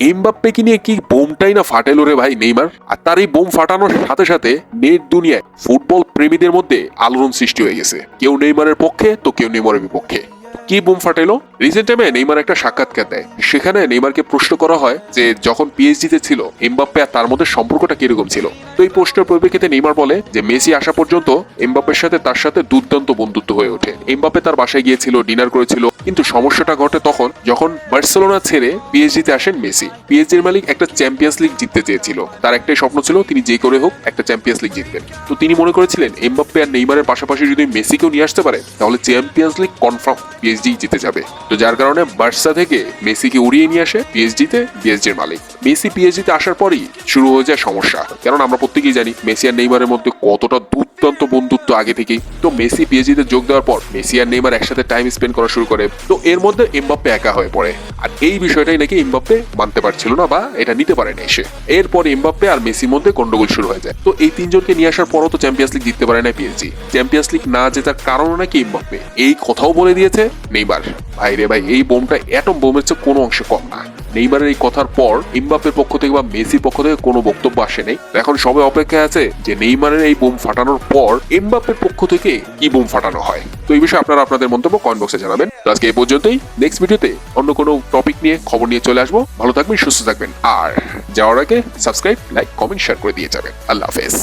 এমবাপ্পেকে নিয়ে কি বোমটাই না ফাটেলো রে ভাই নেইমার। আর তার এই বোম ফাটানোর সাথে সাথে নেট দুনিয়ায় ফুটবল প্রেমীদের মধ্যে আলোড়ন সৃষ্টি হয়ে গেছে, কেউ নেইমারের পক্ষে তো কেউ নেইমারের বিপক্ষে। কি বোম ফাটাইলো? রিসেন্ট টাইমে নেইমার একটা সাক্ষাৎকার দেয়, সেখানে নেইমারকে প্রশ্ন করা হয় যে যখন পিএসজিতে ছিল এমবাপ্পে আর তার মধ্যে সম্পর্কটা কিরকম ছিল। তো এই প্রশ্নের পরিপ্রেক্ষিতে নেইমার বলে যে মেসি আসা পর্যন্ত এমবাপ্পের সাথে তার সাথে দুর্দান্ত বন্ধুত্ব হয়ে ওঠে। এমবাপ্পে তার বাসায় গিয়েছিল, ডিনার করেছিল, কিন্তু সমস্যাটা ঘটে তখন যখন বার্সেলোনা ছেড়ে পিএসজিতে আসেন মেসি। পিএসজির মালিক একটা চ্যাম্পিয়ন্স লিগ জিততে চেয়েছিল, তার একটাই স্বপ্ন ছিল তিনি যে করে হোক একটা চ্যাম্পিয়ন্স লিগ জিতবেন। তো তিনি মনে করেছিলেন এমবাপ্পে আর নেইমারের পাশাপাশি যদি মেসিকেও নিয়ে আসতে পারে তাহলে চ্যাম্পিয়ন্স লিগ কনফার্ম পিএসজি জিতে যাবে। তো যার কারণে বার্সা থেকে মেসিকে উড়িয়ে নিয়ে আসে পিএসজিতে পিএসজির মালিক। মেসি পিএসজিতে আসার পরই শুরু হয়ে যায় সমস্যা, কারণ আমরা প্রত্যেকেই জানি মেসি আর নেইমারের মধ্যে কতটা দুর্দান্ত বন্ধুত্ব আগে থেকেই। তো মেসি পিএসজিতে যোগ দেওয়ার পর মেসি আর নেইমার একসাথে টাইম স্পেন্ড করা শুরু করে। তো এর মধ্যে এমবাপ্পে একা হয়ে পড়ে, আর এই বিষয়টাই নাকি এমবাপ্পে মানতে পারছিল না বা এটা নিতে পারেনি এসে। এরপর এমবাপ্পে আর মেসির মধ্যে গন্ডগোল শুরু হয়ে যায়। তো এই তিনজনকে নিয়ে আসার পরও তো চ্যাম্পিয়ন্স লিগ জিততে পারে না পিএসজি। চ্যাম্পিয়ন্স লিগ না জেতার কারণ নাকি এমবাপ্পে, এই কথাও বলে দিয়েছে নেইমার। ভাই রে ভাই, এই বোমটা অ্যাটম বোমের চেয়ে কোনো অংশে কম না। নেইমারের এই কথার পর এমবাপ্পের পক্ষ থেকে বা মেসির পক্ষ থেকে কোনো বক্তব্য আসে নাই। এখন সবাই অপেক্ষায় আছে যে নেইমারের এই বোম ফাটানোর পর এমবাপ্পের পক্ষ থেকে কি বোম ফাটানো হয়। তো এই বিষয়ে আপনারা আপনাদের মন্তব্য কমেন্ট বক্সে জানাবেন। তো আজকে এই পর্যন্তই, নেক্সট ভিডিওতে অন্য কোনো টপিক নিয়ে খবর নিয়ে চলে আসবো। ভালো থাকবেন, সুস্থ থাকবেন, আর যাওয়ার আগে সাবস্ক্রাইব, লাইক, কমেন্ট, শেয়ার করে দিয়ে যাবেন। আল্লাহ হাফেজ।